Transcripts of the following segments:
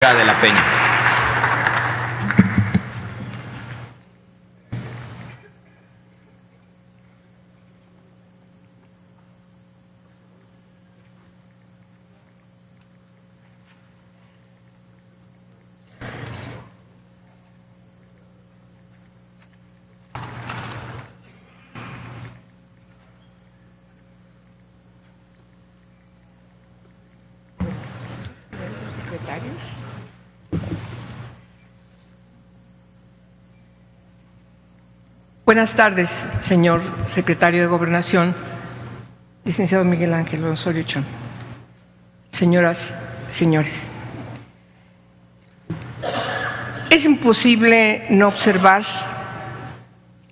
de la Peña. Buenas tardes, señor secretario de Gobernación, licenciado Miguel Ángel Osorio Chong. Señoras, señores, es imposible no observar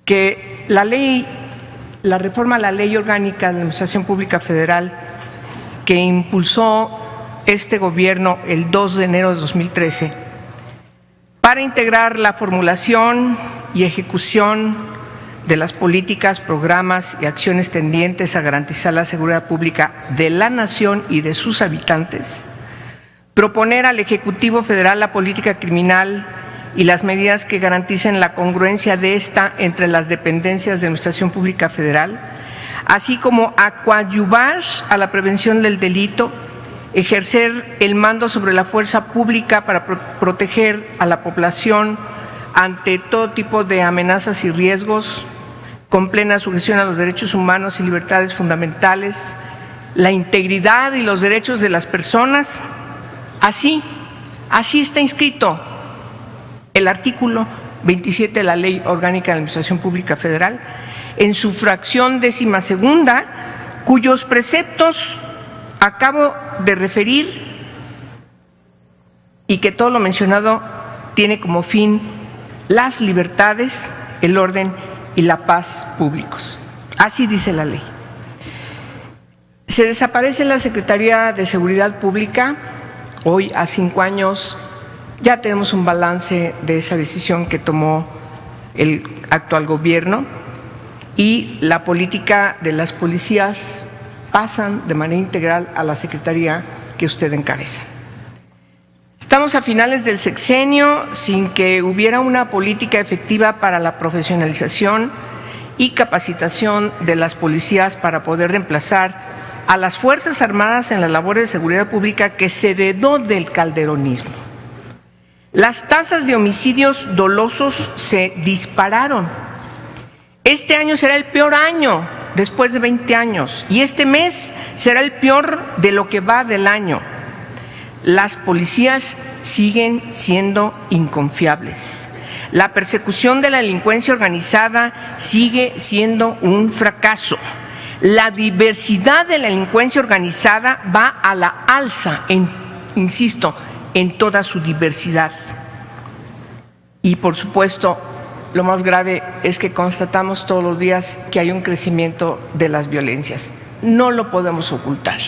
que la reforma a la Ley Orgánica de la Administración Pública Federal que impulsó este gobierno el 2 de enero de 2013 para integrar la formulación y ejecución de las políticas, programas y acciones tendientes a garantizar la seguridad pública de la nación y de sus habitantes, proponer al Ejecutivo Federal la política criminal y las medidas que garanticen la congruencia de esta entre las dependencias de Administración Pública Federal, así como a coadyuvar a la prevención del delito, ejercer el mando sobre la fuerza pública para proteger a la población ante todo tipo de amenazas y riesgos, con plena sujeción a los derechos humanos y libertades fundamentales, la integridad y los derechos de las personas. Así está inscrito el artículo 27 de la Ley Orgánica de la Administración Pública Federal, en su fracción 12ª, cuyos preceptos acabo de referir y que todo lo mencionado tiene como fin las libertades, el orden y la paz públicos. Así dice la ley. Se desaparece la Secretaría de Seguridad Pública. Hoy, a 5 años, ya tenemos un balance de esa decisión que tomó el actual gobierno, y la política de las policías pasan de manera integral a la Secretaría que usted encabeza. Estamos a finales del sexenio sin que hubiera una política efectiva para la profesionalización y capacitación de las policías para poder reemplazar a las Fuerzas Armadas en las labores de seguridad pública que se heredó del calderonismo. Las tasas de homicidios dolosos se dispararon. Este año será el peor año después de 20 años y este mes será el peor de lo que va del año. Las policías siguen siendo inconfiables. La persecución de la delincuencia organizada sigue siendo un fracaso. La diversidad de la delincuencia organizada va a la alza, insisto, en toda su diversidad. Y por supuesto, lo más grave es que constatamos todos los días que hay un crecimiento de las violencias. No lo podemos ocultar.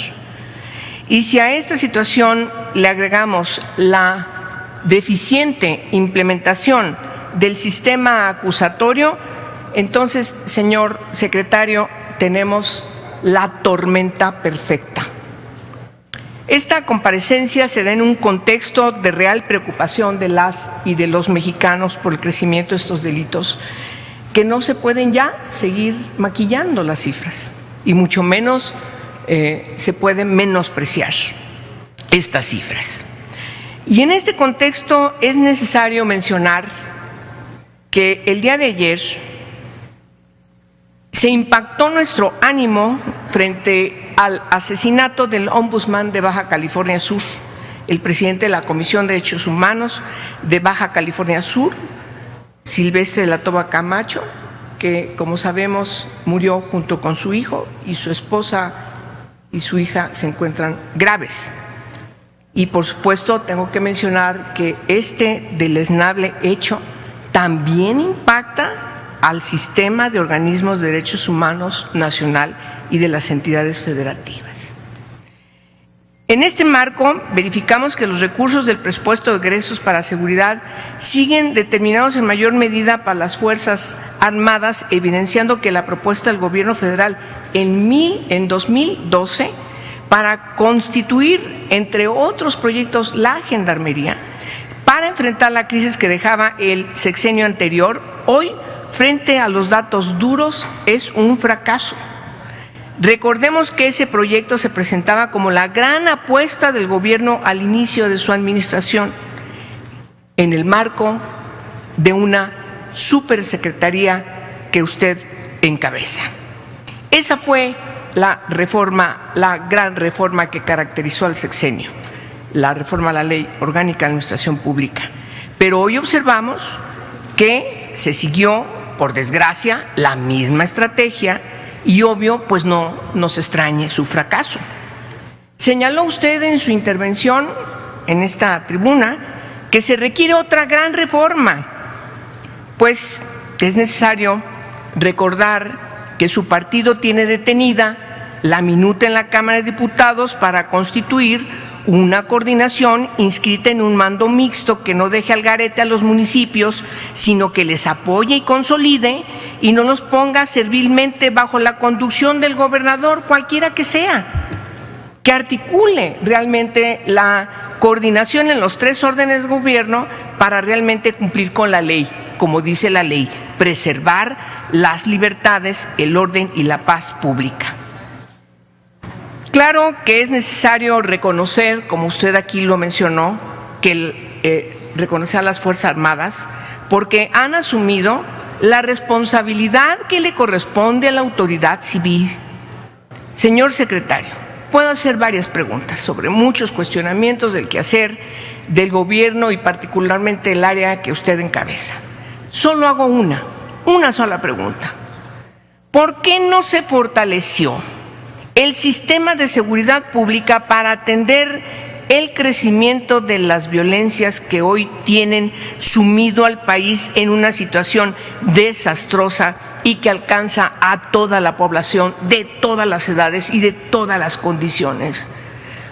Y si a esta situación le agregamos la deficiente implementación del sistema acusatorio, entonces, señor secretario, tenemos la tormenta perfecta. Esta comparecencia se da en un contexto de real preocupación de las y de los mexicanos por el crecimiento de estos delitos, que no se pueden ya seguir maquillando las cifras, y mucho menos se pueden menospreciar estas cifras. Y en este contexto es necesario mencionar que el día de ayer se impactó nuestro ánimo frente al asesinato del ombudsman de Baja California Sur, el presidente de la Comisión de Derechos Humanos de Baja California Sur, Silvestre de la Toba Camacho, que, como sabemos, murió junto con su hijo, y su esposa y su hija se encuentran graves. Y por supuesto tengo que mencionar que este deleznable hecho también impacta al sistema de organismos de derechos humanos nacional y de las entidades federativas. En este marco, verificamos que los recursos del presupuesto de egresos para seguridad siguen determinados en mayor medida para las Fuerzas Armadas, evidenciando que la propuesta del Gobierno federal en 2012 para constituir, entre otros proyectos, la Gendarmería, para enfrentar la crisis que dejaba el sexenio anterior, hoy, frente a los datos duros, es un fracaso. Recordemos que ese proyecto se presentaba como la gran apuesta del gobierno al inicio de su administración, en el marco de una supersecretaría que usted encabeza. Esa fue la reforma, la gran reforma que caracterizó al sexenio, la reforma a la Ley Orgánica de Administración Pública. Pero hoy observamos que se siguió, por desgracia, la misma estrategia y obvio, pues no nos extrañe su fracaso. Señaló usted en su intervención en esta tribuna que se requiere otra gran reforma, pues es necesario recordar que su partido tiene detenida la minuta en la Cámara de Diputados para constituir una coordinación inscrita en un mando mixto que no deje al garete a los municipios, sino que les apoye y consolide y no los ponga servilmente bajo la conducción del gobernador, cualquiera que sea, que articule realmente la coordinación en los tres órdenes de gobierno para realmente cumplir con la ley, como dice la ley, preservar las libertades, el orden y la paz pública. Claro que es necesario reconocer, como usted aquí lo mencionó, que reconocer a las Fuerzas Armadas, porque han asumido la responsabilidad que le corresponde a la autoridad civil. Señor secretario, puedo hacer varias preguntas sobre muchos cuestionamientos del quehacer del gobierno y particularmente el área que usted encabeza. Solo hago una sola pregunta. ¿Por qué no se fortaleció el sistema de seguridad pública para atender el crecimiento de las violencias que hoy tienen sumido al país en una situación desastrosa y que alcanza a toda la población de todas las edades y de todas las condiciones?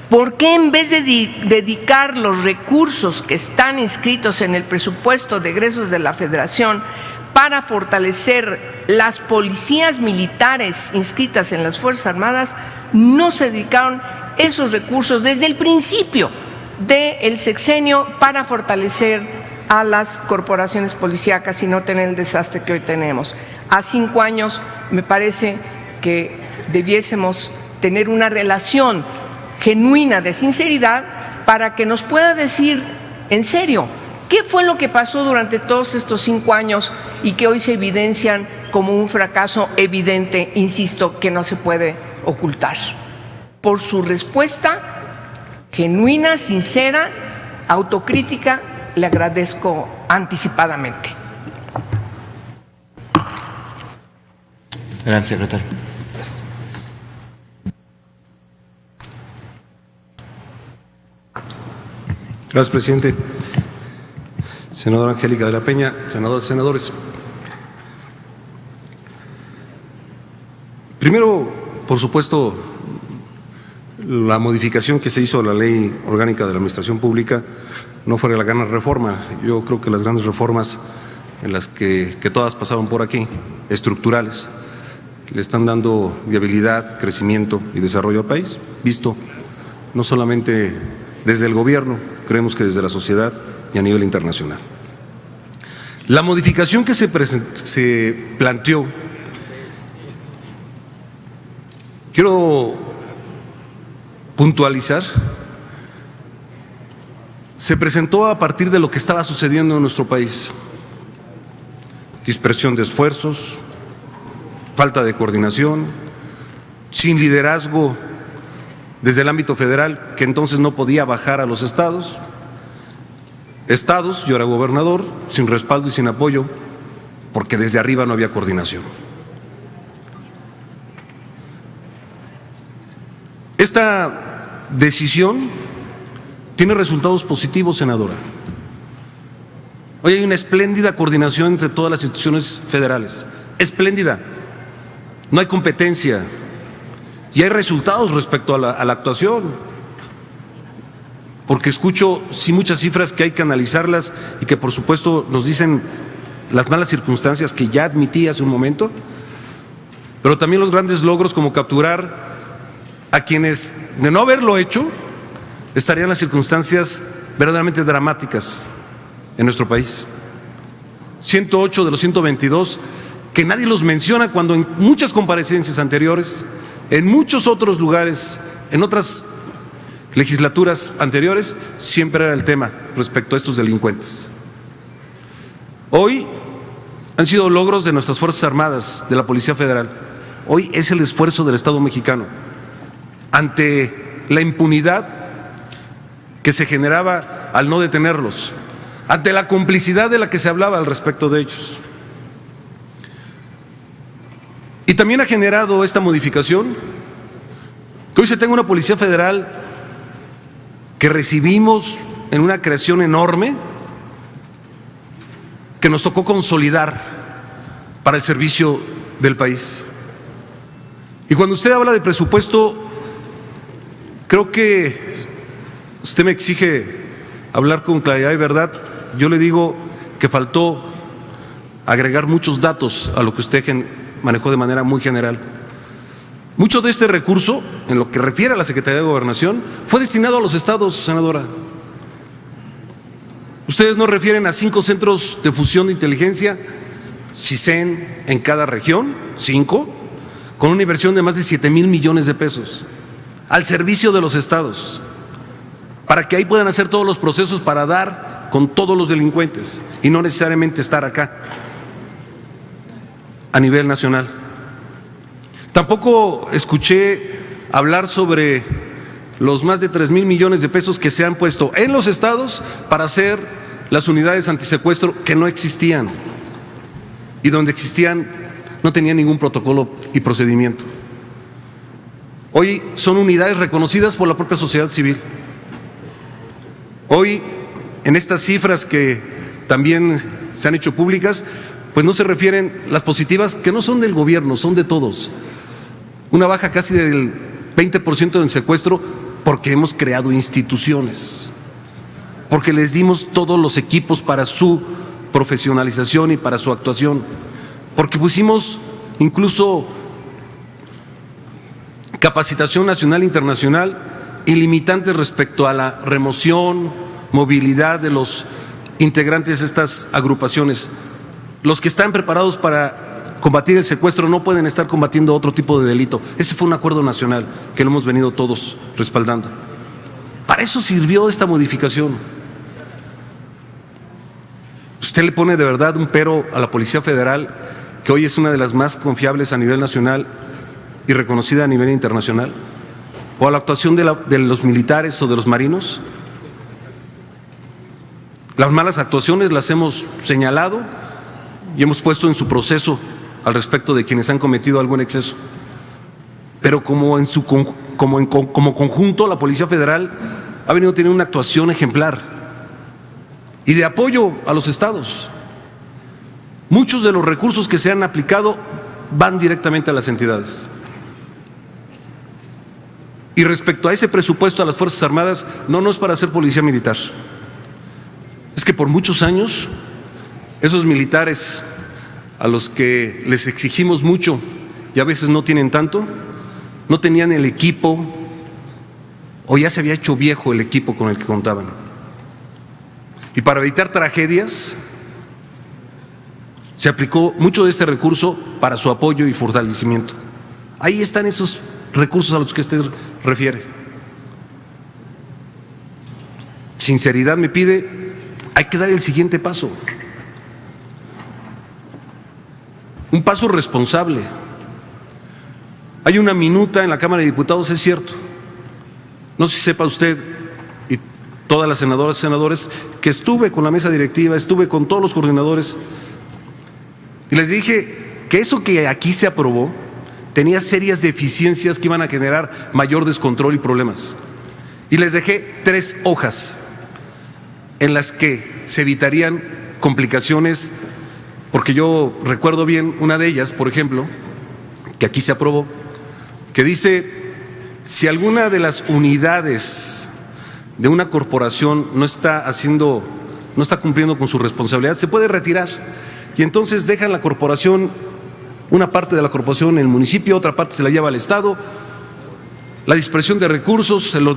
¿Por qué en vez de dedicar los recursos que están inscritos en el presupuesto de egresos de la Federación para fortalecer las policías militares inscritas en las Fuerzas Armadas, no se dedicaron esos recursos desde el principio del sexenio para fortalecer a las corporaciones policíacas y no tener el desastre que hoy tenemos? A 5 años me parece que debiésemos tener una relación genuina de sinceridad para que nos pueda decir en serio qué fue lo que pasó durante todos estos 5 años y que hoy se evidencian como un fracaso evidente, insisto, que no se puede ocultar. Por su respuesta genuina, sincera, autocrítica, le agradezco anticipadamente. Gracias, secretario. Gracias, presidente. Senadora Angélica de la Peña, senadoras y senadores. Primero, por supuesto, la modificación que se hizo a la Ley Orgánica de la Administración Pública no fue la gran reforma. Yo creo que las grandes reformas en las que todas pasaron por aquí, estructurales, le están dando viabilidad, crecimiento y desarrollo al país, visto no solamente desde el gobierno, creemos que desde la sociedad y a nivel internacional. La modificación que se planteó, quiero puntualizar, se presentó a partir de lo que estaba sucediendo en nuestro país. Dispersión de esfuerzos, falta de coordinación, sin liderazgo desde el ámbito federal, que entonces no podía bajar a los estados, yo era gobernador, sin respaldo y sin apoyo, porque desde arriba no había coordinación. Esta decisión tiene resultados positivos, senadora. Hoy hay una espléndida coordinación entre todas las instituciones federales, espléndida. No hay competencia y hay resultados respecto a la actuación, porque escucho sí muchas cifras que hay que analizarlas y que por supuesto nos dicen las malas circunstancias que ya admití hace un momento, pero también los grandes logros como capturar a quienes de no haberlo hecho estarían las circunstancias verdaderamente dramáticas en nuestro país. 108 de los 122, que nadie los menciona cuando en muchas comparecencias anteriores, en muchos otros lugares, en otras legislaturas anteriores, siempre era el tema respecto a estos delincuentes. Hoy han sido logros de nuestras Fuerzas Armadas, de la Policía Federal. Hoy es el esfuerzo del Estado mexicano ante la impunidad que se generaba al no detenerlos, ante la complicidad de la que se hablaba al respecto de ellos. Y también ha generado esta modificación que hoy se tenga una Policía Federal que recibimos en una creación enorme que nos tocó consolidar para el servicio del país. Y cuando usted habla de presupuesto, creo que usted me exige hablar con claridad y verdad. Yo le digo que faltó agregar muchos datos a lo que usted manejó de manera muy general. Mucho de este recurso, en lo que refiere a la Secretaría de Gobernación, fue destinado a los estados, senadora. Ustedes nos refieren a 5 centros de fusión de inteligencia, CISEN, en cada región, 5, con una inversión de más de 7,000 millones de pesos, al servicio de los estados, para que ahí puedan hacer todos los procesos para dar con todos los delincuentes y no necesariamente estar acá, a nivel nacional. Tampoco escuché hablar sobre los más de 3,000 millones de pesos que se han puesto en los estados para hacer las unidades antisecuestro que no existían, y donde existían no tenían ningún protocolo y procedimiento. Hoy son unidades reconocidas por la propia sociedad civil. Hoy, en estas cifras que también se han hecho públicas, pues no se refieren las positivas, que no son del gobierno, son de todos. Una baja casi del 20% en secuestro, porque hemos creado instituciones, porque les dimos todos los equipos para su profesionalización y para su actuación, porque pusimos incluso capacitación nacional e internacional ilimitantes respecto a la remoción, movilidad de los integrantes de estas agrupaciones. Los que están preparados para combatir el secuestro no pueden estar combatiendo otro tipo de delito. Ese fue un acuerdo nacional que lo hemos venido todos respaldando. Para eso sirvió esta modificación. Usted le pone de verdad un pero a la Policía Federal, que hoy es una de las más confiables a nivel nacional y reconocida a nivel internacional, o a la actuación de los militares o de los marinos. Las malas actuaciones las hemos señalado y hemos puesto en su proceso al respecto de quienes han cometido algún exceso. Pero como conjunto, la Policía Federal ha venido teniendo una actuación ejemplar y de apoyo a los estados. Muchos de los recursos que se han aplicado van directamente a las entidades. Y respecto a ese presupuesto a las Fuerzas Armadas, no es para hacer policía militar. Es que por muchos años esos militares a los que les exigimos mucho y a veces no tienen tanto, no tenían el equipo, o ya se había hecho viejo el equipo con el que contaban. Y para evitar tragedias, se aplicó mucho de este recurso para su apoyo y fortalecimiento. Ahí están esos recursos a los que usted refiere. Sinceridad me pide, hay que dar el siguiente paso. Un paso responsable. Hay una minuta en la Cámara de Diputados, es cierto. No sé si sepa usted y todas las senadoras y senadores que estuve con la mesa directiva, estuve con todos los coordinadores y les dije que eso que aquí se aprobó tenía serias deficiencias que iban a generar mayor descontrol y problemas. Y les dejé 3 hojas en las que se evitarían complicaciones, porque yo recuerdo bien una de ellas, por ejemplo, que aquí se aprobó, que dice: si alguna de las unidades de una corporación no está cumpliendo con su responsabilidad, se puede retirar. Y entonces dejan la corporación, una parte de la corporación en el municipio, otra parte se la lleva al Estado. La dispersión de recursos, el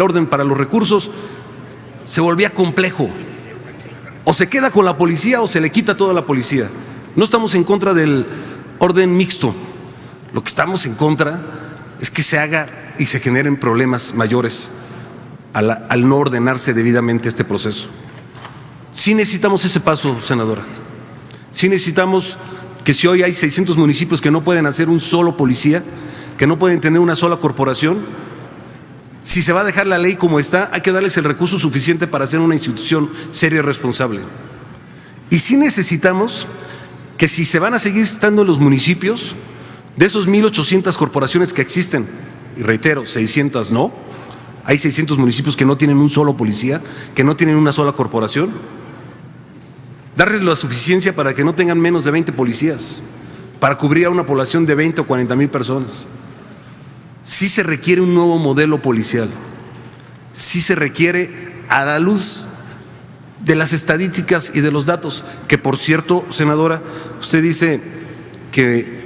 orden para los recursos se volvía complejo. O se queda con la policía o se le quita toda la policía. No estamos en contra del orden mixto. Lo que estamos en contra es que se haga y se generen problemas mayores al no ordenarse debidamente este proceso. Sí necesitamos ese paso, senadora. Sí necesitamos que si hoy hay 600 municipios que no pueden hacer un solo policía, que no pueden tener una sola corporación, si se va a dejar la ley como está, hay que darles el recurso suficiente para hacer una institución seria y responsable. Y sí necesitamos que si se van a seguir estando en los municipios, de esos 1,800 corporaciones que existen, y reitero, 600 no, hay 600 municipios que no tienen un solo policía, que no tienen una sola corporación, darles la suficiencia para que no tengan menos de 20 policías, para cubrir a una población de 20 o 40 mil personas. Sí se requiere un nuevo modelo policial, sí se requiere a la luz de las estadísticas y de los datos, que por cierto, senadora, usted dice que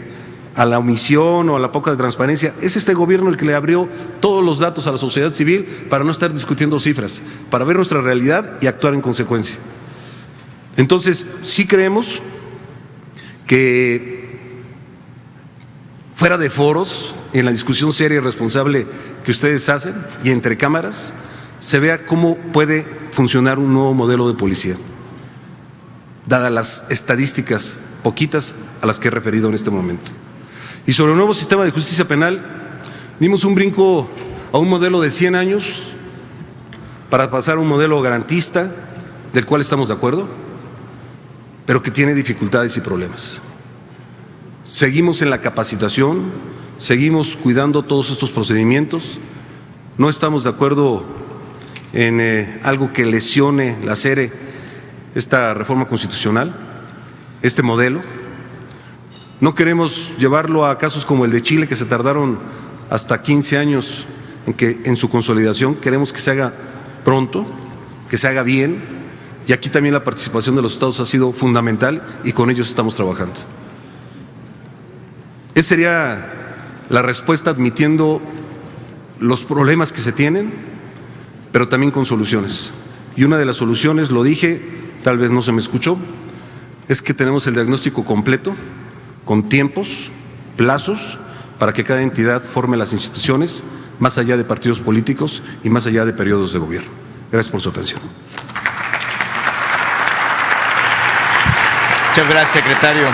a la omisión o a la poca transparencia, es este gobierno el que le abrió todos los datos a la sociedad civil para no estar discutiendo cifras, para ver nuestra realidad y actuar en consecuencia. Entonces, sí creemos que fuera de foros, en la discusión seria y responsable que ustedes hacen y entre cámaras, se vea cómo puede funcionar un nuevo modelo de policía, dadas las estadísticas poquitas a las que he referido en este momento. Y sobre el nuevo sistema de justicia penal, dimos un brinco a un modelo de 100 años para pasar a un modelo garantista, del cual estamos de acuerdo, pero que tiene dificultades y problemas. Seguimos en la capacitación, seguimos cuidando todos estos procedimientos, no estamos de acuerdo en algo que lesione, lacere esta reforma constitucional, este modelo. No queremos llevarlo a casos como el de Chile, que se tardaron hasta 15 años en su consolidación. Queremos que se haga pronto, que se haga bien, y aquí también la participación de los estados ha sido fundamental y con ellos estamos trabajando. Esa sería la respuesta, admitiendo los problemas que se tienen, pero también con soluciones. Y una de las soluciones, lo dije, tal vez no se me escuchó, es que tenemos el diagnóstico completo, con tiempos, plazos, para que cada entidad forme las instituciones, más allá de partidos políticos y más allá de periodos de gobierno. Gracias por su atención. Muchas gracias, secretario.